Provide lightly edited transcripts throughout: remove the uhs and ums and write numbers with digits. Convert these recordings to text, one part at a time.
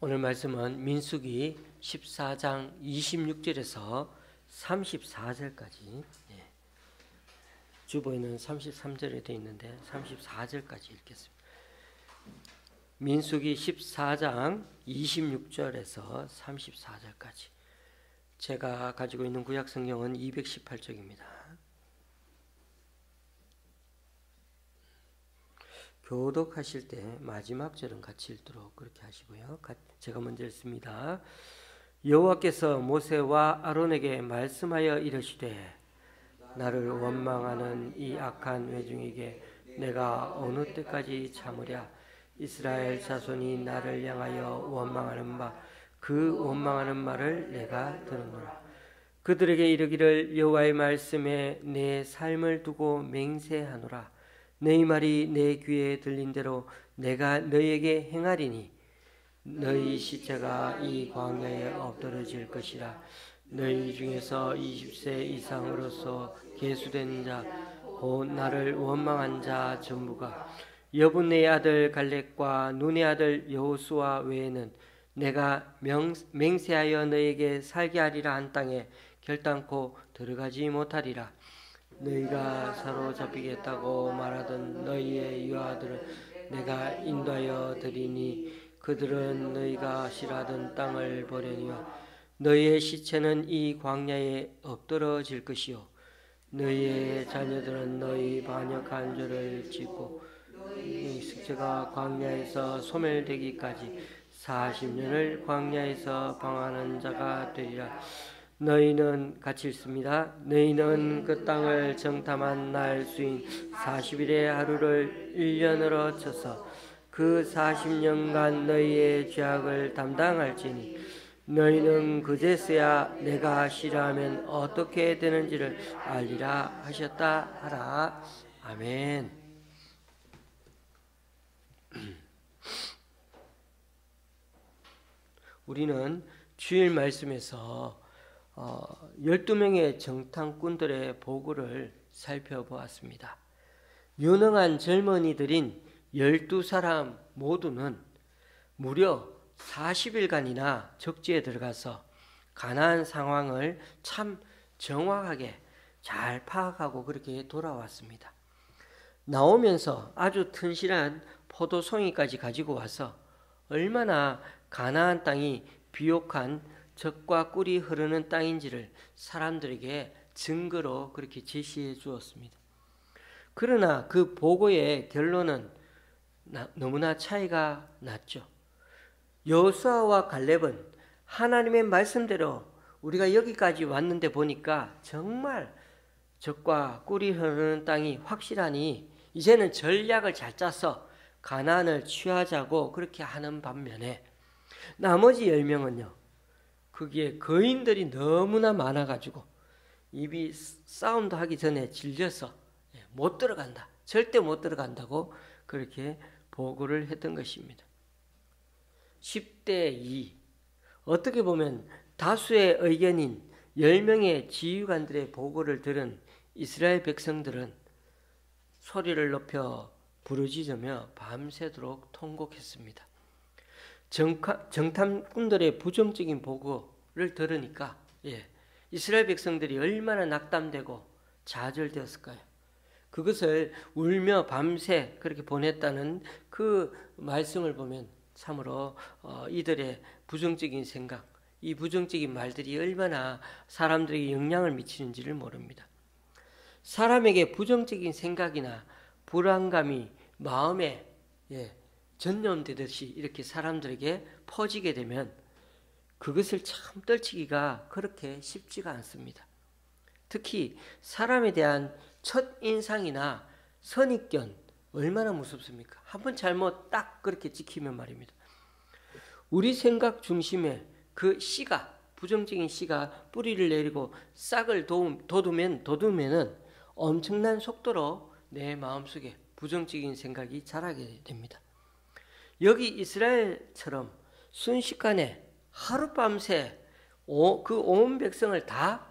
오늘 말씀은 민수기 14장 26절에서 34절까지, 주보에는 33절에 되어 있는데 34절까지 읽겠습니다. 민수기 14장 26절에서 34절까지. 제가 가지고 있는 구약 성경은 218쪽입니다. 교독하실 때 마지막 절은 같이 읽도록 그렇게 하시고요. 제가 먼저 읽습니다. 여호와께서 모세와 아론에게 말씀하여 이르시되 나를 원망하는 이 악한 회중에게 내가 어느 때까지 참으랴. 이스라엘 자손이 나를 향하여 원망하는 바 그 원망하는 말을 내가 들었노라. 그들에게 이르기를 여호와의 말씀에 내 삶을 두고 맹세하노라. 너희 말이 내 귀에 들린 대로 내가 너희에게 행하리니 너희 시체가 이 광야에 엎드러질 것이라. 너희 중에서 20세 이상으로서 계수된 자 곧 나를 원망한 자 전부가 여분의 아들 갈렙과 눈의 아들 여호수아 외에는 내가 맹세하여 너희에게 살게 하리라 한 땅에 결단코 들어가지 못하리라. 너희가 사로잡히겠다고 말하던 너희의 유아들은 내가 인도하여 드리니 그들은 너희가 싫어하던 땅을 보려니와 너희의 시체는 이 광야에 엎드러질 것이요 너희의 자녀들은 너희 반역한 죄를 짓고 너희 식체가 광야에서 소멸되기까지 40년을 광야에서 방황하는 자가 되리라. 너희는 같이 읽습니다. 너희는 그 땅을 정탐한 날 수인 40일의 하루를 1년으로 쳐서 그 40년간 너희의 죄악을 담당할지니 너희는 그제서야 내가 싫어하면 어떻게 되는지를 알리라 하셨다 하라. 아멘. 우리는 주일 말씀에서 12명의 정탐꾼들의 보고를 살펴보았습니다. 유능한 젊은이들인 12사람 모두는 무려 40일간이나 적지에 들어가서 가나안 상황을 참 정확하게 잘 파악하고 그렇게 돌아왔습니다. 나오면서 아주 튼실한 포도송이까지 가지고 와서 얼마나 가나안 땅이 비옥한 젖과 꿀이 흐르는 땅인지를 사람들에게 증거로 그렇게 제시해 주었습니다. 그러나 그 보고의 결론은 너무나 차이가 났죠. 여호수아와 갈렙은 하나님의 말씀대로 우리가 여기까지 왔는데 보니까 정말 젖과 꿀이 흐르는 땅이 확실하니 이제는 전략을 잘 짜서 가나안을 취하자고 그렇게 하는 반면에 나머지 10명은요. 거기에 거인들이 너무나 많아가지고 입이 싸움도 하기 전에 질려서 못 들어간다. 절대 못 들어간다고 그렇게 보고를 했던 것입니다. 10대 2. 어떻게 보면 다수의 의견인 10명의 지휘관들의 보고를 들은 이스라엘 백성들은 소리를 높여 부르짖으며 밤새도록 통곡했습니다. 정탐꾼들의 부정적인 보고를 들으니까 이스라엘 백성들이 얼마나 낙담되고 좌절되었을까요? 그것을 울며 밤새 그렇게 보냈다는 그 말씀을 보면 참으로 이들의 부정적인 생각, 이 부정적인 말들이 얼마나 사람들에게 영향을 미치는지를 모릅니다. 사람에게 부정적인 생각이나 불안감이 마음에 전염되듯이 이렇게 사람들에게 퍼지게 되면 그것을 참 떨치기가 그렇게 쉽지가 않습니다. 특히 사람에 대한 첫인상이나 선입견 얼마나 무섭습니까? 한번 잘못 딱 그렇게 찍히면 말입니다. 우리 생각 중심에 그 씨가, 부정적인 씨가 뿌리를 내리고 싹을 돋우면은 엄청난 속도로 내 마음속에 부정적인 생각이 자라게 됩니다. 여기 이스라엘처럼 순식간에 하룻밤새 그 온 백성을 다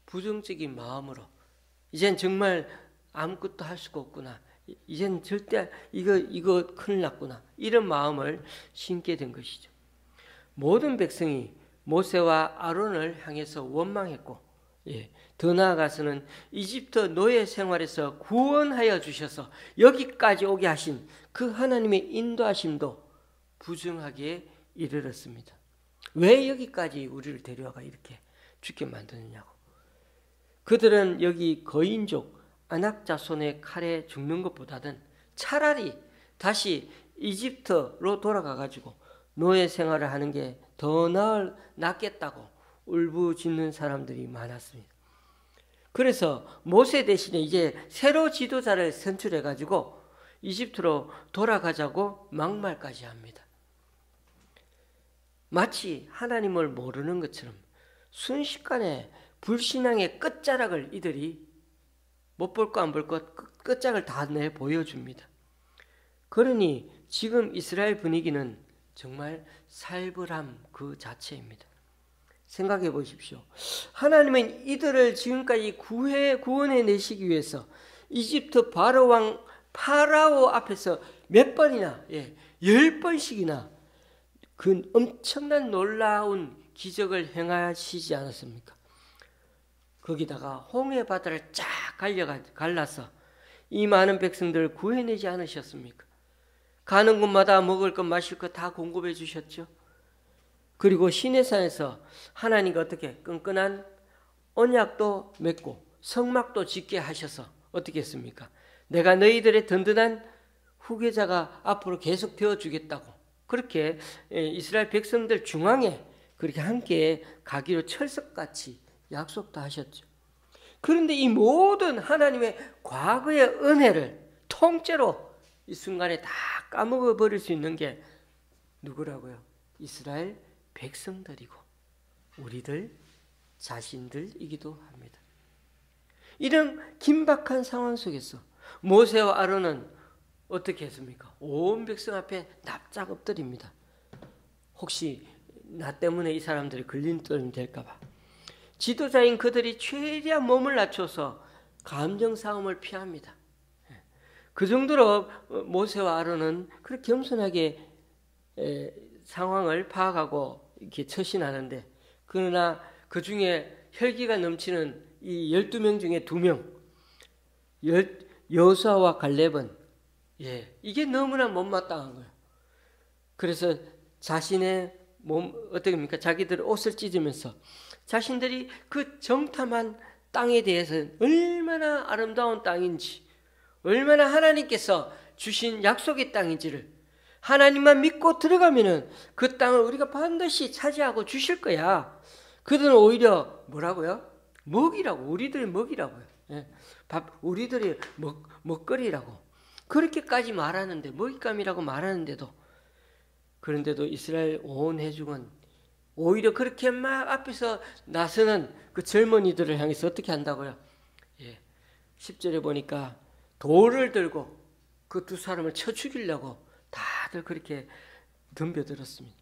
부정적인 마음으로 이젠 정말 아무것도 할 수가 없구나. 이젠 절대 이거 큰일 났구나. 이런 마음을 심게 된 것이죠. 모든 백성이 모세와 아론을 향해서 원망했고, 더 나아가서는 이집트 노예 생활에서 구원하여 주셔서 여기까지 오게 하신 그 하나님의 인도하심도 부정하기에 이르렀습니다. 왜 여기까지 우리를 데려와가 이렇게 죽게 만드느냐고. 그들은 여기 거인족 아낙 자손의 칼에 죽는 것보다는 차라리 다시 이집트로 돌아가 가지고 노예 생활을 하는 게 더 낫겠다고 울부짖는 사람들이 많았습니다. 그래서 모세 대신에 이제 새로 지도자를 선출해 가지고 이집트로 돌아가자고 막말까지 합니다. 마치 하나님을 모르는 것처럼 순식간에 불신앙의 끝자락을 이들이 못 볼 거 안 볼 것 끝장을 다 내 보여줍니다. 그러니 지금 이스라엘 분위기는 정말 살벌함 그 자체입니다. 생각해 보십시오. 하나님은 이들을 지금까지 구원해 내시기 위해서 이집트 바로왕 파라오 앞에서 몇 번이나 10번씩이나 그 엄청난 놀라운 기적을 행하시지 않았습니까? 거기다가 홍해 바다를 쫙 갈라서 이 많은 백성들을 구해내지 않으셨습니까? 가는 곳마다 먹을 것 마실 것 다 공급해 주셨죠. 그리고 시내산에서 하나님과 어떻게 끈끈한 언약도 맺고 성막도 짓게 하셔서 어떻게 했습니까? 내가 너희들의 든든한 후계자가 앞으로 계속 되어주겠다고 그렇게 이스라엘 백성들 중앙에 그렇게 함께 가기로 철석같이 약속도 하셨죠. 그런데 이 모든 하나님의 과거의 은혜를 통째로 이 순간에 다 까먹어 버릴 수 있는 게 누구라고요? 이스라엘 백성들이고 우리들 자신들이기도 합니다. 이런 긴박한 상황 속에서 모세와 아론은 어떻게 했습니까? 온 백성 앞에 납작 엎드립니다. 혹시 나 때문에 이 사람들이 걸림돌이 될까 봐. 지도자인 그들이 최대한 몸을 낮춰서 감정 싸움을 피합니다. 그 정도로 모세와 아론은 그렇게 겸손하게 상황을 파악하고 이렇게 처신하는데, 그러나 그 중에 혈기가 넘치는 이 12명 중에 2명, 여호수아와 갈렙은 이게 너무나 못마땅한 거예요. 그래서 자신의 몸 어떻게 합니까? 자기들 옷을 찢으면서 자신들이 그 정탐한 땅에 대해서 얼마나 아름다운 땅인지, 얼마나 하나님께서 주신 약속의 땅인지를, 하나님만 믿고 들어가면은 그 땅을 우리가 반드시 차지하고 주실 거야. 그들은 오히려 뭐라고요? 먹이라고, 우리들의 먹이라고요. 우리들의 먹거리라고 그렇게까지 말하는데, 먹잇감이라고 말하는데도, 그런데도 이스라엘 온 회중은 오히려 그렇게 막 앞에서 나서는 그 젊은이들을 향해서 어떻게 한다고요? 10절에 보니까 돌을 들고 그 2 사람을 쳐 죽이려고 다들 그렇게 덤벼들었습니다.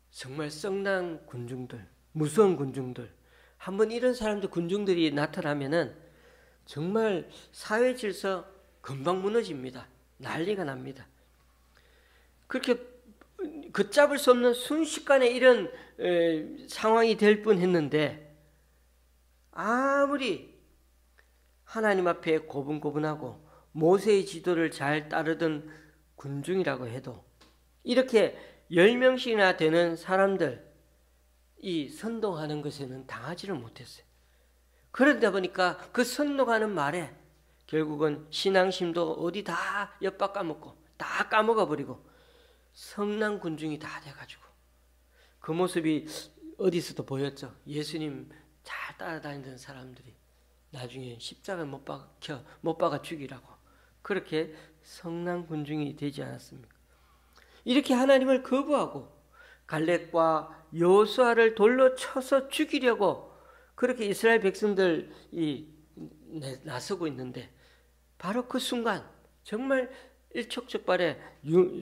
정말 썩난 군중들, 무서운 군중들, 한번 이런 사람들 군중들이 나타나면은 정말 사회 질서 금방 무너집니다. 난리가 납니다. 그렇게 걷잡을 수 없는 순식간에 이런 상황이 될 뻔했는데, 아무리 하나님 앞에 고분고분하고 모세의 지도를 잘 따르던 군중이라고 해도 이렇게 10명씩이나 되는 사람들이 선동하는 것에는 당하지를 못했어요. 그러다 보니까 그 선동하는 말에 결국은 신앙심도 어디 다 엿박 까먹고 다 까먹어버리고 성난 군중이 다 돼가지고, 그 모습이 어디서도 보였죠. 예수님 잘 따라다니던 사람들이 나중에 십자가에 못 박아 죽이라고 그렇게 성난 군중이 되지 않았습니까? 이렇게 하나님을 거부하고 갈렙과 여호수아를 돌로 쳐서 죽이려고 그렇게 이스라엘 백성들이 나서고 있는데, 바로 그 순간 정말 일촉즉발의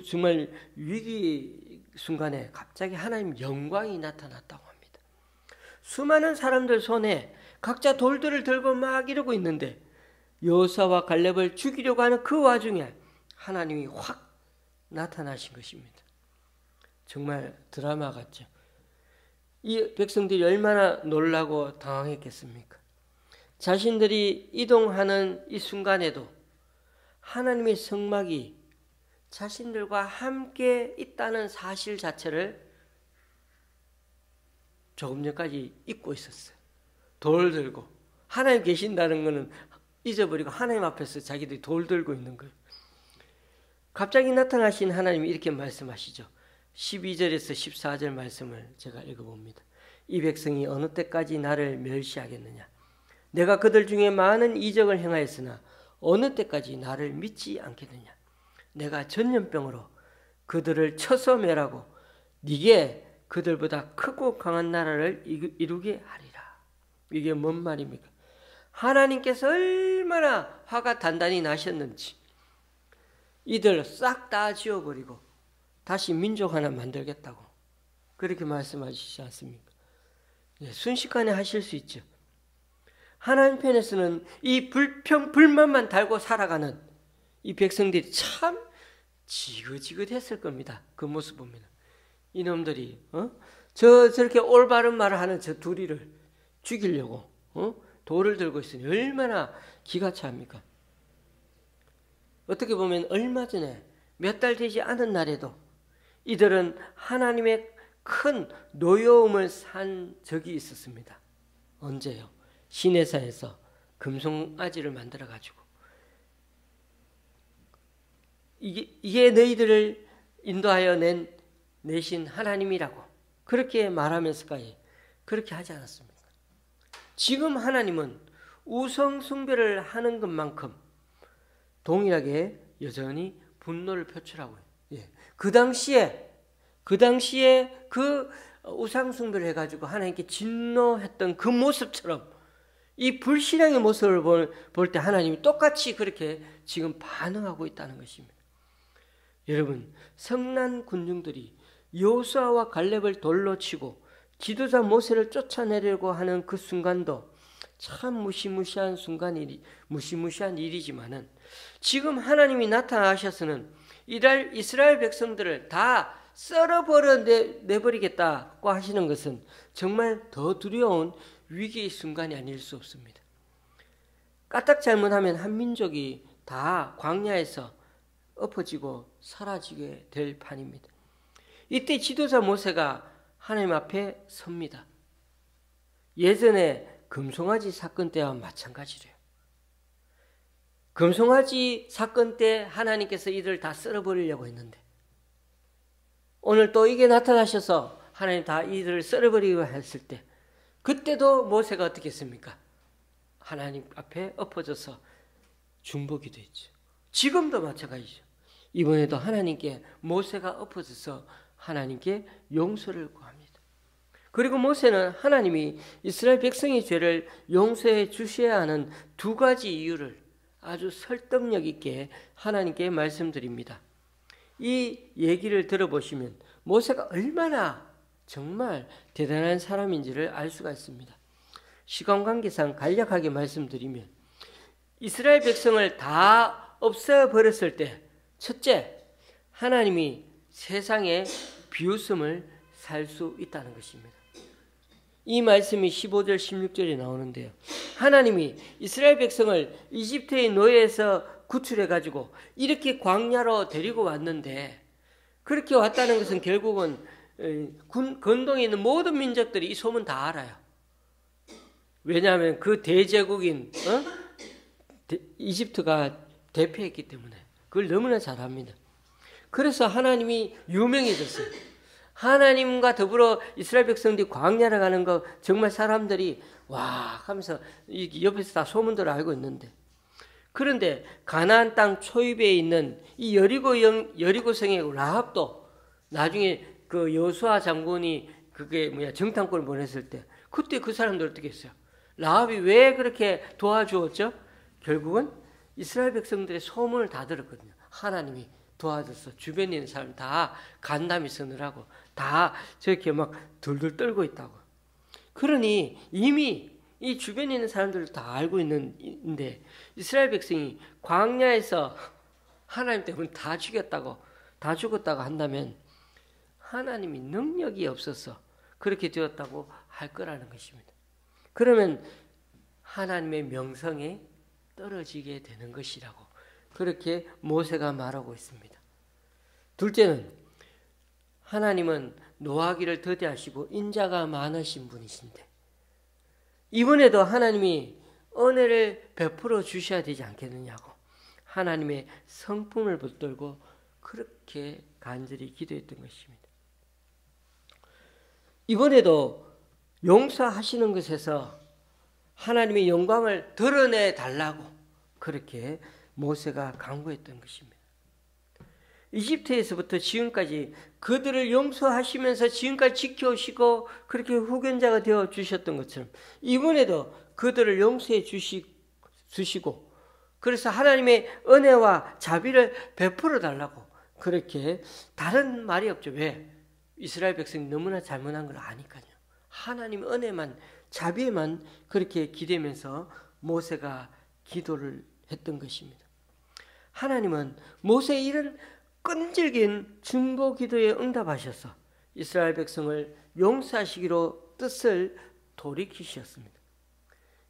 정말 위기 순간에 갑자기 하나님 영광이 나타났다고 합니다. 수많은 사람들 손에 각자 돌들을 들고 막 이러고 있는데 여호수아와 갈렙을 죽이려고 하는 그 와중에 하나님이 확 나타나신 것입니다. 정말 드라마 같죠. 이 백성들이 얼마나 놀라고 당황했겠습니까? 자신들이 이동하는 이 순간에도 하나님의 성막이 자신들과 함께 있다는 사실 자체를 조금 전까지 잊고 있었어요. 돌 들고 하나님 계신다는 것은 잊어버리고 하나님 앞에서 자기들이 돌 들고 있는 거예요. 갑자기 나타나신 하나님이 이렇게 말씀하시죠. 12절에서 14절 말씀을 제가 읽어봅니다. 이 백성이 어느 때까지 나를 멸시하겠느냐. 내가 그들 중에 많은 이적을 행하였으나 어느 때까지 나를 믿지 않겠느냐. 내가 전염병으로 그들을 쳐서 멸하고 네게 그들보다 크고 강한 나라를 이루게 하리라. 이게 뭔 말입니까? 하나님께서 얼마나 화가 단단히 나셨는지 이들 싹 다 지워버리고 다시 민족 하나 만들겠다고 그렇게 말씀하시지 않습니까? 순식간에 하실 수 있죠. 하나님 편에서는 이 불만만 달고 살아가는 이 백성들이 참 지긋지긋했을 겁니다. 그 모습 보면 이놈들이 저렇게 올바른 말을 하는 저 둘이를 죽이려고 돌을 들고 있으니 얼마나 기가 차합니까? 어떻게 보면 얼마 전에 몇 달 되지 않은 날에도 이들은 하나님의 큰 노여움을 산 적이 있었습니다. 언제요? 시내산에서 금송아지를 만들어 가지고 이게 너희들을 인도하여 내신 하나님이라고 그렇게 말하면서까지 그렇게 하지 않았습니까? 지금 하나님은 우상 숭배를 하는 것만큼 동일하게 여전히 분노를 표출하고 있어요. 그 당시에 그 우상 숭배를 해가지고 하나님께 진노했던 그 모습처럼 이 불신앙의 모습을 볼 때 하나님이 똑같이 그렇게 지금 반응하고 있다는 것입니다. 여러분, 성난 군중들이 여호수아와 갈렙을 돌로 치고 지도자 모세를 쫓아내려고 하는 그 순간도 참 무시무시한 일이지만은 지금 하나님이 나타나셔서는 이스라엘 백성들을 다 썰어버려 내버리겠다고 하시는 것은 정말 더 두려운 위기의 순간이 아닐 수 없습니다. 까딱 잘못하면 한 민족이 다 광야에서 엎어지고 사라지게 될 판입니다. 이때 지도자 모세가 하나님 앞에 섭니다. 예전에 금송아지 사건 때와 마찬가지로요. 금송아지 사건 때 하나님께서 이들을 다 썰어버리려고 했는데 오늘 또 이게 나타나셔서 하나님 다 이들을 썰어버리고 했을 때 그때도 모세가 어떻게 했습니까? 하나님 앞에 엎어져서 중보기도 했죠. 지금도 마찬가지죠. 이번에도 하나님께 모세가 엎어져서 하나님께 용서를 구합니다. 그리고 모세는 하나님이 이스라엘 백성의 죄를 용서해 주셔야 하는 두 가지 이유를 아주 설득력 있게 하나님께 말씀드립니다. 이 얘기를 들어보시면 모세가 얼마나 정말 대단한 사람인지를 알 수가 있습니다. 시간 관계상 간략하게 말씀드리면 이스라엘 백성을 다 없애버렸을 때 첫째, 하나님이 세상에 비웃음을 살 수 있다는 것입니다. 이 말씀이 15절 16절에 나오는데요. 하나님이 이스라엘 백성을 이집트의 노예에서 구출해가지고 이렇게 광야로 데리고 왔는데 그렇게 왔다는 것은 결국은 건동에 있는 모든 민족들이 이 소문 다 알아요. 왜냐하면 그 대제국인 이집트가 대표했기 때문에 그걸 너무나 잘 압니다. 그래서 하나님이 유명해졌어요. 하나님과 더불어 이스라엘 백성들이 광야를 가는 거 정말 사람들이 와 하면서 옆에서 다 소문들을 알고 있는데 그런데 가나안 땅 초입에 있는 이 여리고성의 라합도 나중에 그 여호수아 장군이 정탐꾼을 보냈을 때 그때 그 사람들 어떻게 했어요? 라합이 왜 그렇게 도와주었죠? 결국은 이스라엘 백성들의 소문을 다 들었거든요. 하나님이 도와줘서 주변에 있는 사람 다 간담이 서느라고 다 저렇게 막 둘둘 떨고 있다고. 그러니 이미 이 주변에 있는 사람들을 다 알고 있는데 이스라엘 백성이 광야에서 하나님 때문에 다 죽었다고 한다면 하나님이 능력이 없어서 그렇게 되었다고 할 거라는 것입니다. 그러면 하나님의 명성에 떨어지게 되는 것이라고 그렇게 모세가 말하고 있습니다. 둘째는 하나님은 노하기를 더디하시고 인자가 많으신 분이신데 이번에도 하나님이 은혜를 베풀어 주셔야 되지 않겠느냐고 하나님의 성품을 붙들고 그렇게 간절히 기도했던 것입니다. 이번에도 용서하시는 것에서 하나님의 영광을 드러내 달라고 그렇게 모세가 간구했던 것입니다. 이집트에서부터 지금까지 그들을 용서하시면서 지금까지 지켜오시고 그렇게 후견자가 되어 주셨던 것처럼 이번에도 그들을 용서해 주시고 그래서 하나님의 은혜와 자비를 베풀어 달라고 그렇게 다른 말이 없죠. 왜? 이스라엘 백성이 너무나 잘못한 걸 아니까요. 하나님 은혜만 자비에만 그렇게 기대면서 모세가 기도를 했던 것입니다. 하나님은 모세의 이런 끈질긴 중보 기도에 응답하셔서 이스라엘 백성을 용서하시기로 뜻을 돌이키셨습니다.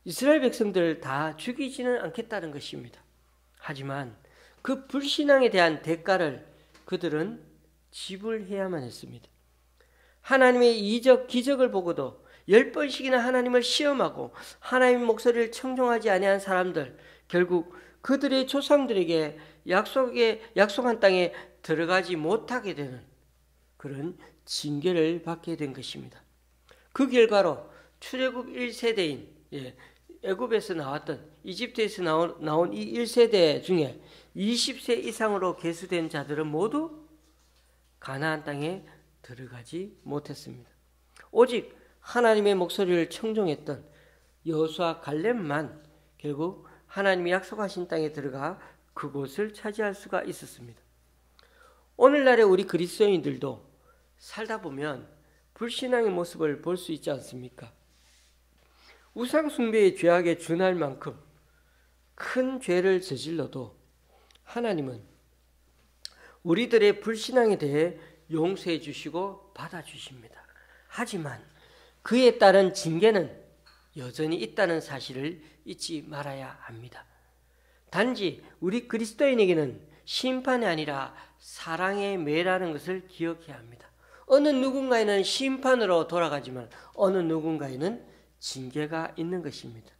이스라엘 백성들을 다 죽이지는 않겠다는 것입니다. 하지만 그 불신앙에 대한 대가를 그들은 지불해야만 했습니다. 하나님의 이적 기적을 보고도 10번씩이나 하나님을 시험하고 하나님의 목소리를 청종하지 아니한 사람들, 결국 그들의 조상들에게 약속한 땅에 들어가지 못하게 되는 그런 징계를 받게 된 것입니다. 그 결과로 출애굽 1세대인 애굽에서 나왔던 이집트에서 나온 이 1세대 중에 20세 이상으로 계수된 자들은 모두 가나안 땅에 들어가지 못했습니다. 오직 하나님의 목소리를 청종했던 여호수아 갈렙만 결국 하나님이 약속하신 땅에 들어가 그곳을 차지할 수가 있었습니다. 오늘날의 우리 그리스도인들도 살다 보면 불신앙의 모습을 볼 수 있지 않습니까? 우상 숭배의 죄악에 준할 만큼 큰 죄를 저질러도 하나님은 우리들의 불신앙에 대해 용서해 주시고 받아주십니다. 하지만 그에 따른 징계는 여전히 있다는 사실을 잊지 말아야 합니다. 단지 우리 그리스도인에게는 심판이 아니라 사랑의 매라는 것을 기억해야 합니다. 어느 누군가에는 심판으로 돌아가지만 어느 누군가에는 징계가 있는 것입니다.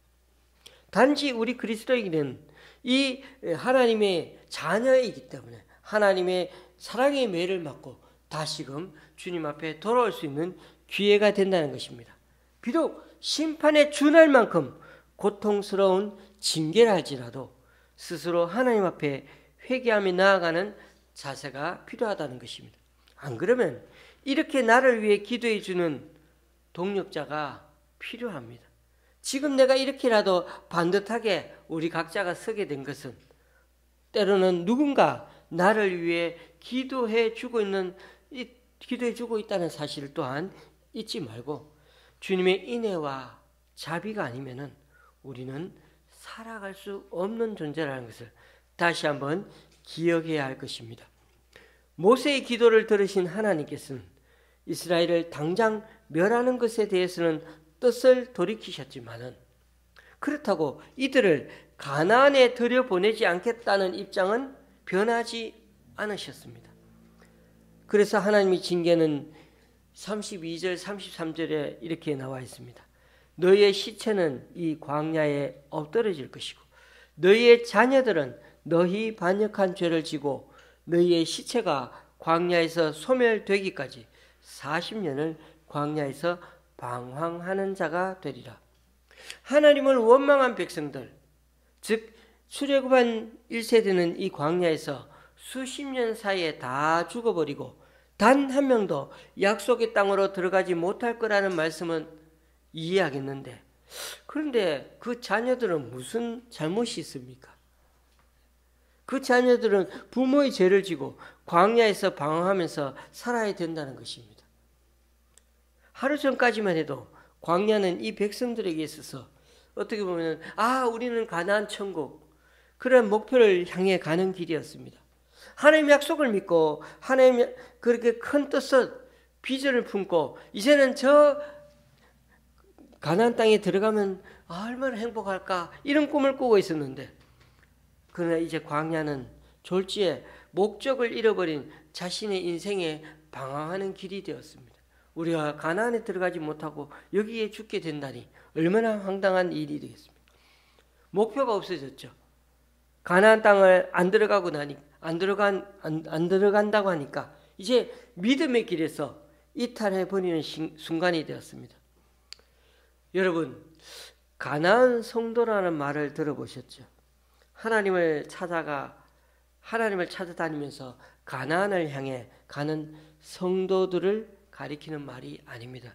단지 우리 그리스도인에게는 이 하나님의 자녀이기 때문에 하나님의 사랑의 매를 맞고 다시금 주님 앞에 돌아올 수 있는 기회가 된다는 것입니다. 비록 심판에 준할 만큼 고통스러운 징계를 할지라도 스스로 하나님 앞에 회개하며 나아가는 자세가 필요하다는 것입니다. 안 그러면 이렇게 나를 위해 기도해 주는 동력자가 필요합니다. 지금 내가 이렇게라도 반듯하게 우리 각자가 서게 된 것은 때로는 누군가 나를 위해 기도해 주고 있다는 사실을 또한 잊지 말고 주님의 인애와 자비가 아니면은 우리는 살아갈 수 없는 존재라는 것을 다시 한번 기억해야 할 것입니다. 모세의 기도를 들으신 하나님께서는 이스라엘을 당장 멸하는 것에 대해서는 뜻을 돌이키셨지만은 그렇다고 이들을 가나안에 들여보내지 않겠다는 입장은 변하지 않으셨습니다. 그래서 하나님의 징계는 32절 33절에 이렇게 나와 있습니다. 너희의 시체는 이 광야에 엎드러질 것이고 너희의 자녀들은 너희 반역한 죄를 지고 너희의 시체가 광야에서 소멸되기까지 40년을 광야에서 방황하는 자가 되리라. 하나님을 원망한 백성들, 즉 출애굽한 1세대는 이 광야에서 수십 년 사이에 다 죽어버리고 단 한 명도 약속의 땅으로 들어가지 못할 거라는 말씀은 이해하겠는데, 그런데 그 자녀들은 무슨 잘못이 있습니까? 그 자녀들은 부모의 죄를 지고 광야에서 방황하면서 살아야 된다는 것입니다. 하루 전까지만 해도 광야는 이 백성들에게 있어서 어떻게 보면 우리는 가나안 천국, 그런 목표를 향해 가는 길이었습니다. 하나님의 약속을 믿고 하나님의 그렇게 큰 뜻을 비전을 품고 이제는 저 가나안 땅에 들어가면 얼마나 행복할까 이런 꿈을 꾸고 있었는데, 그러나 이제 광야는 졸지에 목적을 잃어버린 자신의 인생에 방황하는 길이 되었습니다. 우리가 가나안에 들어가지 못하고 여기에 죽게 된다니 얼마나 황당한 일이 되겠습니까? 목표가 없어졌죠. 가나안 땅을 안 들어간다고 하니까 이제 믿음의 길에서 이탈해 버리는 순간이 되었습니다. 여러분, 가나안 성도라는 말을 들어보셨죠? 하나님을 찾아다니면서 가나안을 향해 가는 성도들을 가리키는 말이 아닙니다.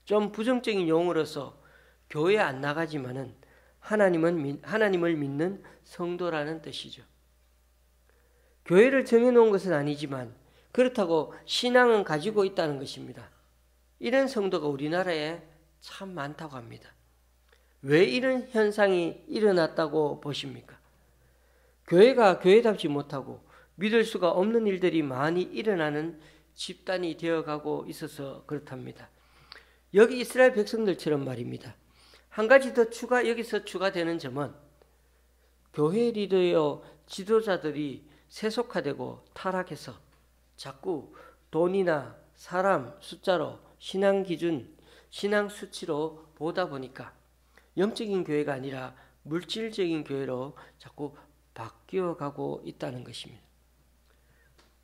좀 부정적인 용어로서 교회 안 나가지만은 하나님을 믿는 성도라는 뜻이죠. 교회를 정해놓은 것은 아니지만 그렇다고 신앙은 가지고 있다는 것입니다. 이런 성도가 우리나라에 참 많다고 합니다. 왜 이런 현상이 일어났다고 보십니까? 교회가 교회답지 못하고 믿을 수가 없는 일들이 많이 일어나는 집단이 되어가고 있어서 그렇답니다. 여기 이스라엘 백성들처럼 말입니다. 한 가지 더 여기서 추가되는 점은 교회 리더여 지도자들이 세속화되고 타락해서 자꾸 돈이나 사람 숫자로 신앙 기준, 신앙 수치로 보다 보니까 영적인 교회가 아니라 물질적인 교회로 자꾸 바뀌어가고 있다는 것입니다.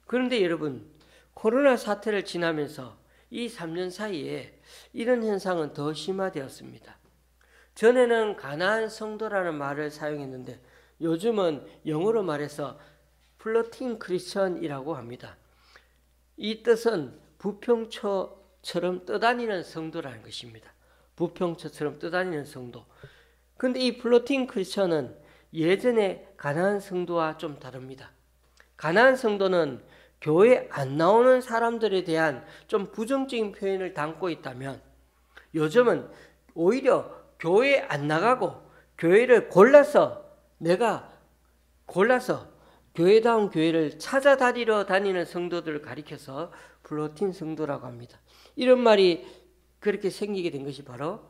그런데 여러분, 코로나 사태를 지나면서 이 3년 사이에 이런 현상은 더 심화되었습니다. 전에는 가나안 성도라는 말을 사용했는데 요즘은 영어로 말해서 플로팅 크리스천이라고 합니다. 이 뜻은 부평초처럼 떠다니는 성도라는 것입니다. 부평초처럼 떠다니는 성도. 근데 이 플로팅 크리스천은 예전에 가나안 성도와 좀 다릅니다. 가나안 성도는 교회 안 나오는 사람들에 대한 좀 부정적인 표현을 담고 있다면, 요즘은 오히려 교회 안 나가고 교회를 내가 골라서 교회다운 교회를 찾아다니러 다니는 성도들을 가리켜서 플로팅 성도라고 합니다. 이런 말이 그렇게 생기게 된 것이 바로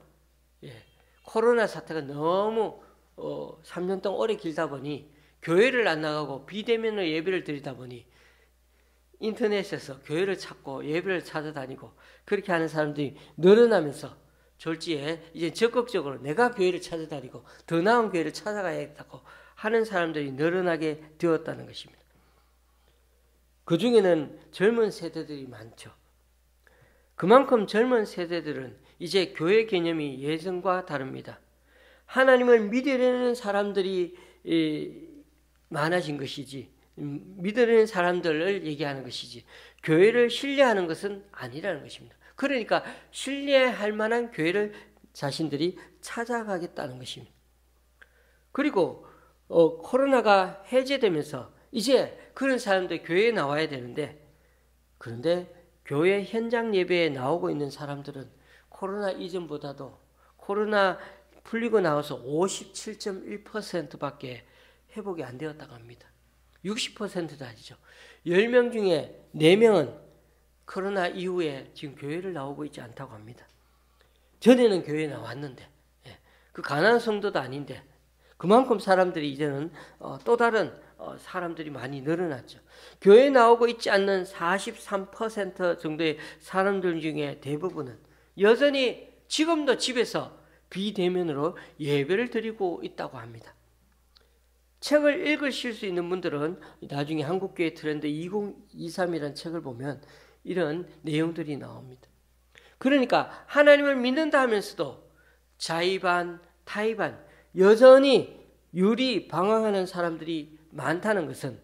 코로나 사태가 너무 3년 동안 오래 길다 보니 교회를 안 나가고 비대면으로 예배를 드리다 보니 인터넷에서 교회를 찾고 예배를 찾아다니고 그렇게 하는 사람들이 늘어나면서 졸지에 이제 적극적으로 내가 교회를 찾아다니고 더 나은 교회를 찾아가야겠다고 하는 사람들이 늘어나게 되었다는 것입니다. 그 중에는 젊은 세대들이 많죠. 그만큼 젊은 세대들은 이제 교회 개념이 예전과 다릅니다. 하나님을 믿으려는 사람들이 많아진 것이지, 믿으려는 사람들을 얘기하는 것이지 교회를 신뢰하는 것은 아니라는 것입니다. 그러니까 신뢰할 만한 교회를 자신들이 찾아가겠다는 것입니다. 그리고 코로나가 해제되면서 이제 그런 사람들 교회에 나와야 되는데, 그런데 교회 현장 예배에 나오고 있는 사람들은 코로나 이전보다도 코로나 풀리고 나와서 57.1%밖에 회복이 안 되었다고 합니다. 60%도 아니죠. 10명 중에 4명은 코로나 이후에 지금 교회를 나오고 있지 않다고 합니다. 전에는 교회에 나왔는데, 그 가난한 성도도 아닌데 그만큼 사람들이 이제는 또 다른 사람들이 많이 늘어났죠. 교회에 나오고 있지 않는 43% 정도의 사람들 중에 대부분은 여전히 지금도 집에서 비대면으로 예배를 드리고 있다고 합니다. 책을 읽으실 수 있는 분들은 나중에 한국교회 트렌드 2023이라는 책을 보면 이런 내용들이 나옵니다. 그러니까 하나님을 믿는다 하면서도 자의반, 타의반 여전히 방황하는 사람들이 많다는 것은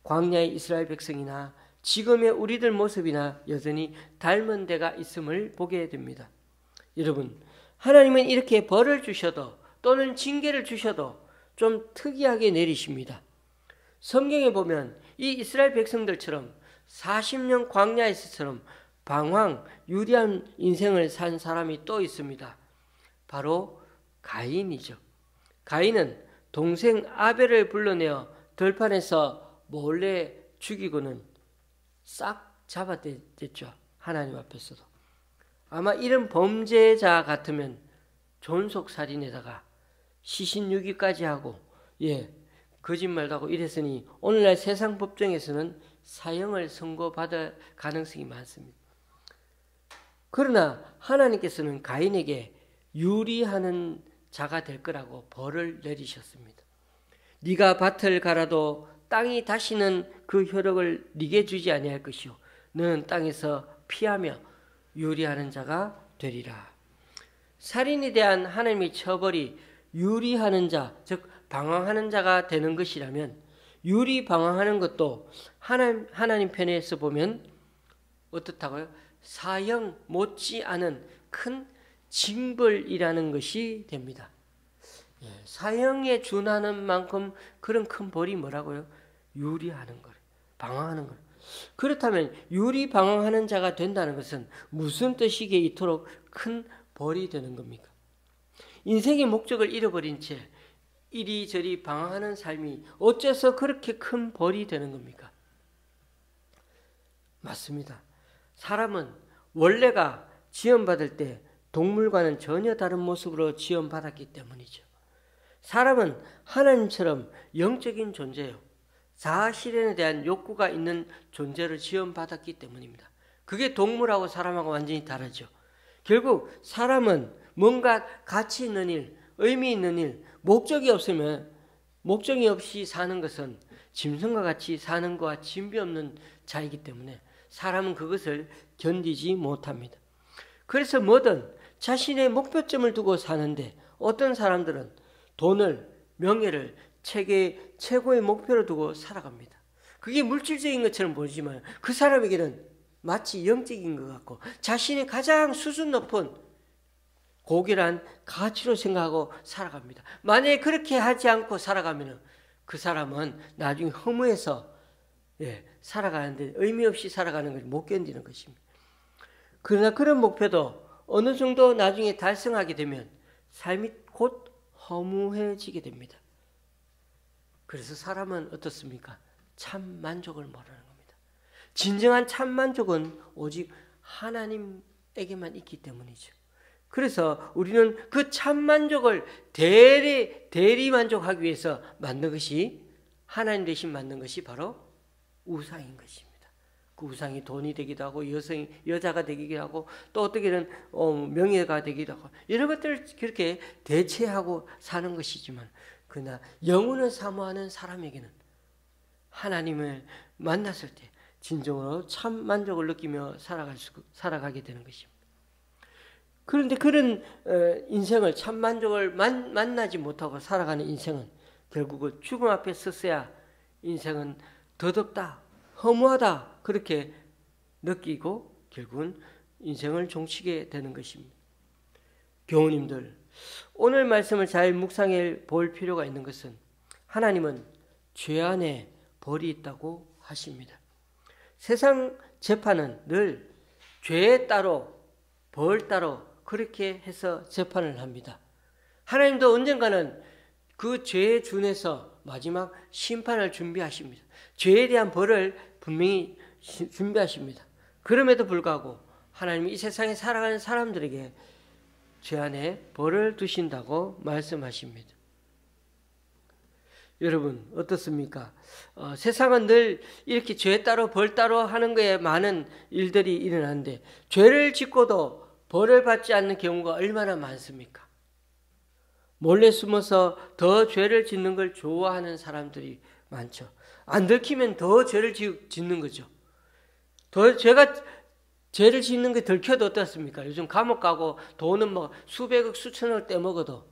광야의 이스라엘 백성이나 지금의 우리들 모습이나 여전히 닮은 데가 있음을 보게 됩니다. 여러분, 하나님은 이렇게 벌을 주셔도 또는 징계를 주셔도 좀 특이하게 내리십니다. 성경에 보면 이 이스라엘 백성들처럼 40년 광야에서처럼 방황, 유리한 인생을 산 사람이 또 있습니다. 바로 가인이죠. 가인은 동생 아벨을 불러내어 들판에서 몰래 죽이고는 싹 잡아댔죠. 하나님 앞에서도. 아마 이런 범죄자 같으면 존속살인에다가 시신유기까지 하고 거짓말도 하고 이랬으니 오늘날 세상 법정에서는 사형을 선고받을 가능성이 많습니다. 그러나 하나님께서는 가인에게 유리하는 자가 될 거라고 벌을 내리셨습니다. 네가 밭을 갈아도 땅이 다시는 그 효력을 네게 주지 아니할 것이요 너는 땅에서 피하며 유리하는 자가 되리라. 살인에 대한 하나님의 처벌이 유리하는 자, 즉 방황하는 자가 되는 것이라면 유리 방황하는 것도 하나님 편에서 보면 어떻다고요? 사형 못지않은 큰 징벌이라는 것이 됩니다. 사형에 준하는 만큼 그런 큰 벌이 뭐라고요? 유리하는 거예요. 방황하는 거예요. 그렇다면 유리 방황하는 자가 된다는 것은 무슨 뜻이기에 이토록 큰 벌이 되는 겁니까? 인생의 목적을 잃어버린 채 이리저리 방황하는 삶이 어째서 그렇게 큰 벌이 되는 겁니까? 맞습니다. 사람은 원래가 지원받을 때 동물과는 전혀 다른 모습으로 지원받았기 때문이죠. 사람은 하나님처럼 영적인 존재요. 자아실현에 대한 욕구가 있는 존재를 지원받았기 때문입니다. 그게 동물하고 사람하고 완전히 다르죠. 결국 사람은 뭔가 가치 있는 일, 의미 있는 일, 목적이 없으면 목적이 없이 사는 것은 짐승과 같이 사는 것과 진비 없는 자이기 때문에 사람은 그것을 견디지 못합니다. 그래서 뭐든 자신의 목표점을 두고 사는데 어떤 사람들은 돈을, 명예를 최고의 목표로 두고 살아갑니다. 그게 물질적인 것처럼 보이지만 그 사람에게는 마치 영적인 것 같고 자신의 가장 수준 높은 고결한 가치로 생각하고 살아갑니다. 만약에 그렇게 하지 않고 살아가면 그 사람은 나중에 허무해서 살아가는데 의미 없이 살아가는 걸 못 견디는 것입니다. 그러나 그런 목표도 어느 정도 나중에 달성하게 되면 삶이 곧 허무해지게 됩니다. 그래서 사람은 어떻습니까? 참 만족을 모르는 겁니다. 진정한 참 만족은 오직 하나님에게만 있기 때문이죠. 그래서 우리는 그 참 만족을 대리 만족하기 위해서 만든 것이 하나님 대신 만든 것이 바로 우상인 것입니다. 그 우상이 돈이 되기도 하고 여자가 되기도 하고 또 어떻게든 명예가 되기도 하고 이런 것들을 그렇게 대체하고 사는 것이지만 그러나 영혼을 사모하는 사람에게는 하나님을 만났을 때 진정으로 참 만족을 느끼며 살아가게 되는 것입니다. 그런데 그런 인생을 참 만족을 만나지 못하고 살아가는 인생은 결국은 죽음 앞에 섰어야 인생은 더덥다, 허무하다 그렇게 느끼고 결국은 인생을 종치게 되는 것입니다. 교우님들, 오늘 말씀을 잘 묵상해 볼 필요가 있는 것은 하나님은 죄 안에 벌이 있다고 하십니다. 세상 재판은 늘 죄에 따로 벌 따로 그렇게 해서 재판을 합니다. 하나님도 언젠가는 그 죄에 준해서 마지막 심판을 준비하십니다. 죄에 대한 벌을 분명히 준비하십니다. 그럼에도 불구하고 하나님이 이 세상에 살아가는 사람들에게 죄 안에 벌을 두신다고 말씀하십니다. 여러분 어떻습니까? 세상은 늘 이렇게 죄 따로 벌 따로 하는 거에 많은 일들이 일어나는데 죄를 짓고도 벌을 받지 않는 경우가 얼마나 많습니까? 몰래 숨어서 더 죄를 짓는 걸 좋아하는 사람들이 많죠. 안 들키면 더 죄를 짓는 거죠. 더 죄를 짓는 게 들켜도 어떻습니까? 요즘 감옥 가고 돈은 뭐 수백억 수천억을 떼먹어도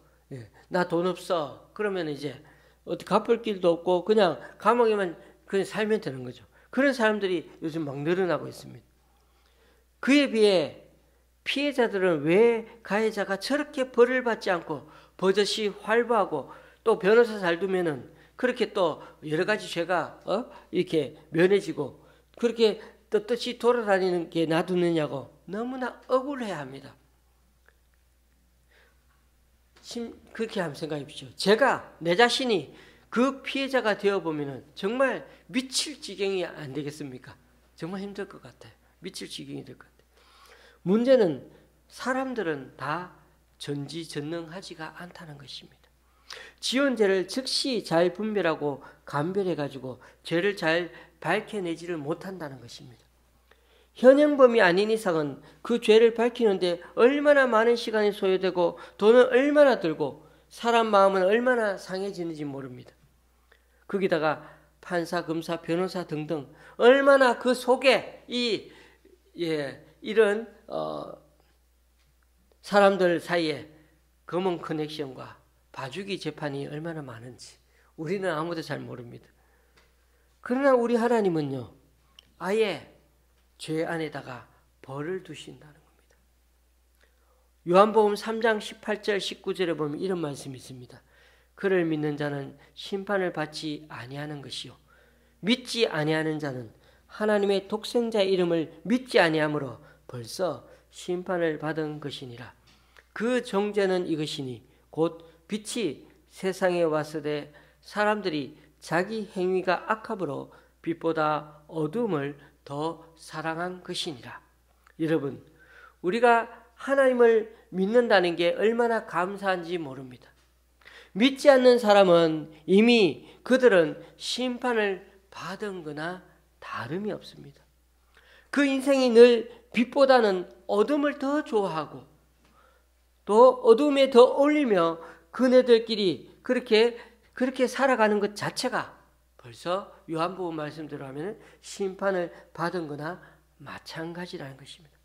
나 돈 없어. 그러면 이제 어떻게 갚을 길도 없고 그냥 감옥에만 그냥 살면 되는 거죠. 그런 사람들이 요즘 막 늘어나고 있습니다. 그에 비해 피해자들은 왜 가해자가 저렇게 벌을 받지 않고 버젓이 활보하고 또 변호사 잘 두면은 그렇게 또 여러 가지 죄가 이렇게 면해지고 그렇게 떳떳이 돌아다니는 게 놔두느냐고 너무나 억울해합니다. 그렇게 한번 생각해 보십시오. 제가 내 자신이 그 피해자가 되어보면 정말 미칠 지경이 안 되겠습니까? 정말 힘들 것 같아요. 미칠 지경이 될 것 같아요. 문제는 사람들은 다 전지전능하지가 않다는 것입니다. 지은 죄를 즉시 잘 분별하고 감별해가지고 죄를 잘 밝혀내지를 못한다는 것입니다. 현행범이 아닌 이상은 그 죄를 밝히는데 얼마나 많은 시간이 소요되고 돈은 얼마나 들고 사람 마음은 얼마나 상해지는지 모릅니다. 거기다가 판사, 검사, 변호사 등등 얼마나 그 속에 이런 사람들 사이에 검은 커넥션과 봐주기 재판이 얼마나 많은지 우리는 아무도 잘 모릅니다. 그러나 우리 하나님은요, 아예 죄 안에다가 벌을 두신다는 겁니다. 요한복음 3장 18절 19절에 보면 이런 말씀이 있습니다. 그를 믿는 자는 심판을 받지 아니하는 것이요 믿지 아니하는 자는 하나님의 독생자의 이름을 믿지 아니하므로 벌써 심판을 받은 것이니라. 그 정죄는 이것이니 곧 빛이 세상에 왔으되 사람들이 자기 행위가 악함으로 빛보다 어둠을 더 사랑한 것이니라. 여러분, 우리가 하나님을 믿는다는 게 얼마나 감사한지 모릅니다. 믿지 않는 사람은 이미 그들은 심판을 받은 거나 다름이 없습니다. 그 인생이 늘 빛보다는 어둠을 더 좋아하고 또 어둠에 더 어울리며 그네들끼리 그렇게 살아가는 것 자체가 벌써 요한복음 말씀대로 하면 심판을 받은 거나 마찬가지라는 것입니다.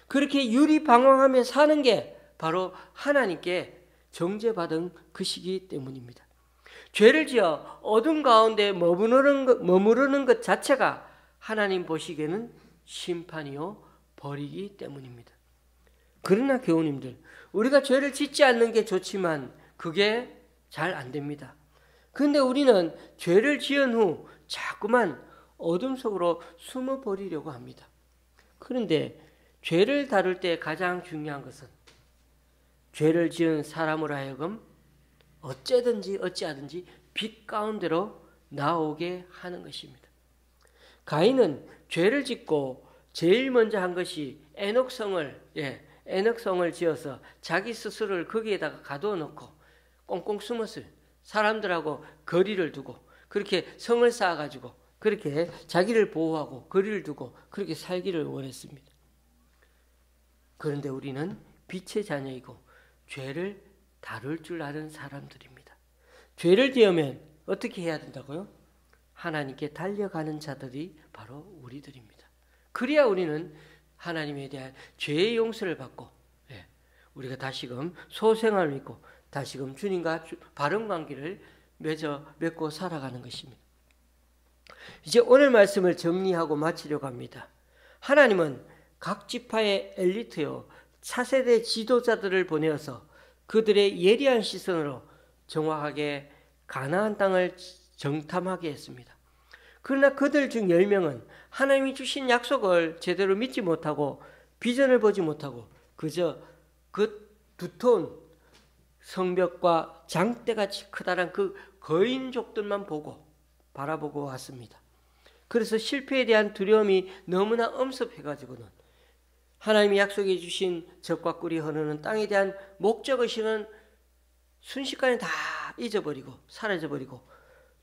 그렇게 유리방황하며 사는 게 바로 하나님께 정죄받은 것이기 때문입니다. 죄를 지어 어둠 가운데 머무르는 것 자체가 하나님 보시기에는 심판이요 벌이기 때문입니다. 그러나 교우님들, 우리가 죄를 짓지 않는 게 좋지만 그게 잘 안 됩니다. 그런데 우리는 죄를 지은 후 자꾸만 어둠 속으로 숨어 버리려고 합니다. 그런데 죄를 다룰 때 가장 중요한 것은 죄를 지은 사람으로 하여금 어찌하든지 빛 가운데로 나오게 하는 것입니다. 가인은 죄를 짓고 제일 먼저 한 것이 에녹성을 지어서 자기 스스로를 거기에다가 가두어 놓고 꽁꽁 숨었어요. 사람들하고 거리를 두고 그렇게 성을 쌓아가지고 그렇게 자기를 보호하고 거리를 두고 그렇게 살기를 원했습니다. 그런데 우리는 빛의 자녀이고 죄를 다룰 줄 아는 사람들입니다. 죄를 지으면 어떻게 해야 된다고요? 하나님께 달려가는 자들이 바로 우리들입니다. 그래야 우리는 하나님에 대한 죄의 용서를 받고 우리가 다시금 소생을 믿고 다시금 주님과 바른 관계를 맺고 살아가는 것입니다. 이제 오늘 말씀을 정리하고 마치려고 합니다. 하나님은 각 지파의 엘리트요 차세대 지도자들을 보내어서 그들의 예리한 시선으로 정확하게 가나안 땅을 정탐하게 했습니다. 그러나 그들 중 10명은 하나님이 주신 약속을 제대로 믿지 못하고 비전을 보지 못하고 그저 그 두터운 성벽과 장대같이 크다란 그 거인족들만 바라보고 왔습니다. 그래서 실패에 대한 두려움이 너무나 엄습해가지고는 하나님이 약속해 주신 적과 꿀이 흐르는 땅에 대한 목적의식은 순식간에 다 잊어버리고 사라져버리고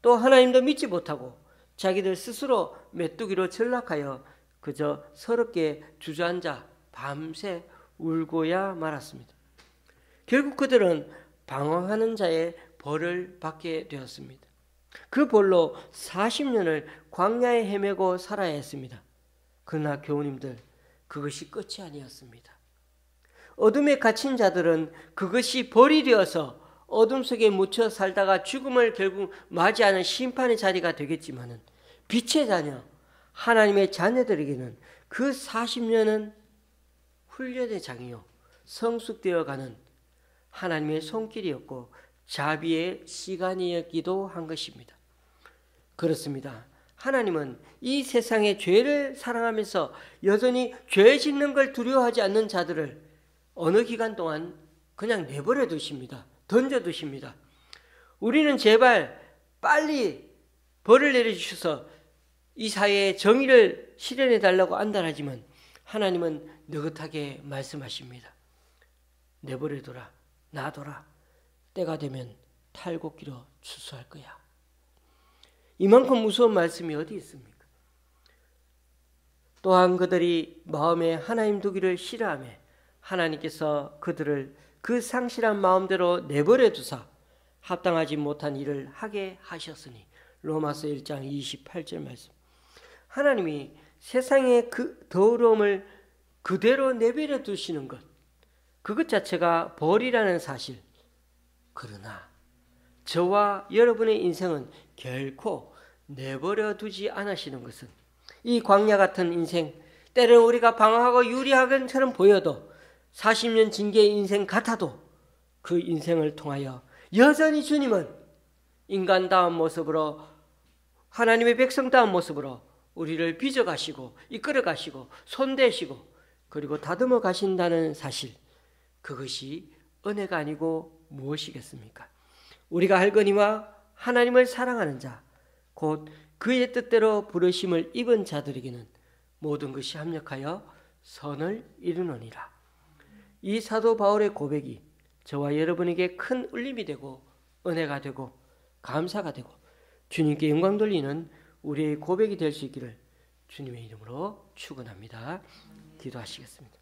또 하나님도 믿지 못하고 자기들 스스로 메뚜기로 전락하여 그저 서럽게 주저앉아 밤새 울고야 말았습니다. 결국 그들은 방황하는 자의 벌을 받게 되었습니다. 그 벌로 40년을 광야에 헤매고 살아야 했습니다. 그러나 교우님들, 그것이 끝이 아니었습니다. 어둠에 갇힌 자들은 그것이 벌이 되어서 어둠 속에 묻혀 살다가 죽음을 결국 맞이하는 심판의 자리가 되겠지만은 빛의 자녀, 하나님의 자녀들에게는 그 40년은 훈련의 장이요 성숙되어가는 하나님의 손길이었고 자비의 시간이었기도 한 것입니다. 그렇습니다. 하나님은 이 세상의 죄를 사랑하면서 여전히 죄 짓는 걸 두려워하지 않는 자들을 어느 기간 동안 그냥 내버려 두십니다. 던져 두십니다. 우리는 제발 빨리 벌을 내려주셔서 이 사회의 정의를 실현해 달라고 안달하지만 하나님은 느긋하게 말씀하십니다. 내버려둬라, 놔둬라. 때가 되면 탈곡기로 추수할 거야. 이만큼 무서운 말씀이 어디 있습니까? 또한 그들이 마음에 하나님 두기를 싫어하며 하나님께서 그들을 그 상실한 마음대로 내버려 두사 합당하지 못한 일을 하게 하셨으니 로마서 1장 28절 말씀. 하나님이 세상의 그 더러움을 그대로 내버려 두시는 것, 그것 자체가 벌이라는 사실. 그러나 저와 여러분의 인생은 결코 내버려 두지 않으시는 것은, 이 광야 같은 인생, 때로는 우리가 방황하고 유리한 것처럼 보여도 40년 징계의 인생 같아도 그 인생을 통하여 여전히 주님은 인간다운 모습으로, 하나님의 백성다운 모습으로 우리를 빚어가시고 이끌어가시고 손대시고 그리고 다듬어 가신다는 사실, 그것이 은혜가 아니고 무엇이겠습니까? 우리가 할거니와 하나님을 사랑하는 자, 곧 그의 뜻대로 부르심을 입은 자들에게는 모든 것이 합력하여 선을 이루느니라. 이 사도 바울의 고백이 저와 여러분에게 큰 울림이 되고 은혜가 되고 감사가 되고 주님께 영광 돌리는 우리의 고백이 될 수 있기를 주님의 이름으로 축원합니다. 기도하시겠습니다.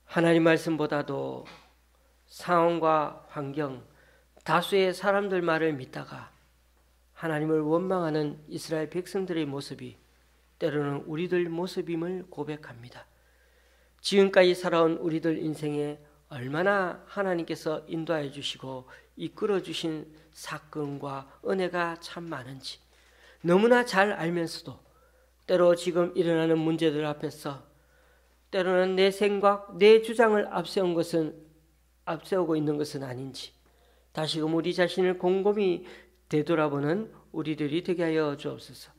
하나님 말씀보다도 상황과 환경, 다수의 사람들 말을 믿다가 하나님을 원망하는 이스라엘 백성들의 모습이 때로는 우리들 모습임을 고백합니다. 지금까지 살아온 우리들 인생에 얼마나 하나님께서 인도하여 주시고 이끌어 주신 사건과 은혜가 참 많은지 너무나 잘 알면서도 때로 지금 일어나는 문제들 앞에서 때로는 내 생각, 내 주장을 앞세우고 있는 것은 아닌지 다시금 우리 자신을 곰곰이 되돌아보는 우리들이 되게 하여 주옵소서.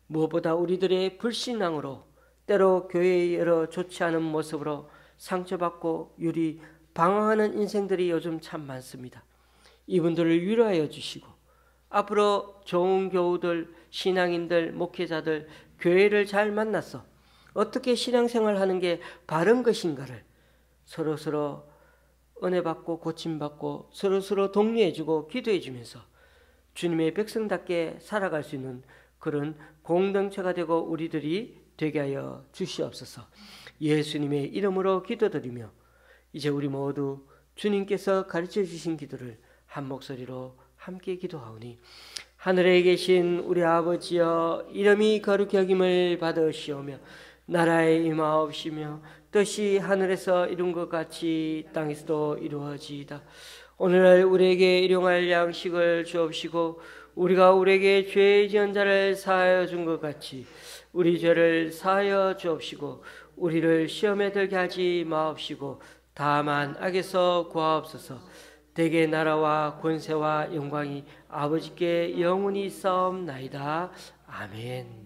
무엇보다 우리들의 불신앙으로 때로 교회의 여러 좋지 않은 모습으로 상처받고 유리 방황하는 인생들이 요즘 참 많습니다. 이분들을 위로하여 주시고 앞으로 좋은 교우들, 신앙인들, 목회자들, 교회를 잘 만나서 어떻게 신앙생활하는 게 바른 것인가를 서로서로 은혜받고 고침받고 서로서로 독려해주고 기도해주면서 주님의 백성답게 살아갈 수 있는 그런 공동체가 되고 우리들이 되게 하여 주시옵소서. 예수님의 이름으로 기도드리며 이제 우리 모두 주님께서 가르쳐 주신 기도를 한 목소리로 함께 기도하오니 하늘에 계신 우리 아버지여, 이름이 거룩히 여김을 받으시오며 나라에 임하옵시며 뜻이 하늘에서 이룬 것 같이 땅에서도 이루어지이다. 오늘날 우리에게 일용할 양식을 주옵시고 우리가 우리에게 죄 지은 자를 사하여 준 것 같이 우리 죄를 사하여 주옵시고 우리를 시험에 들게 하지 마옵시고 다만 악에서 구하옵소서. 대개 나라와 권세와 영광이 아버지께 영원히 있사옵나이다. 아멘.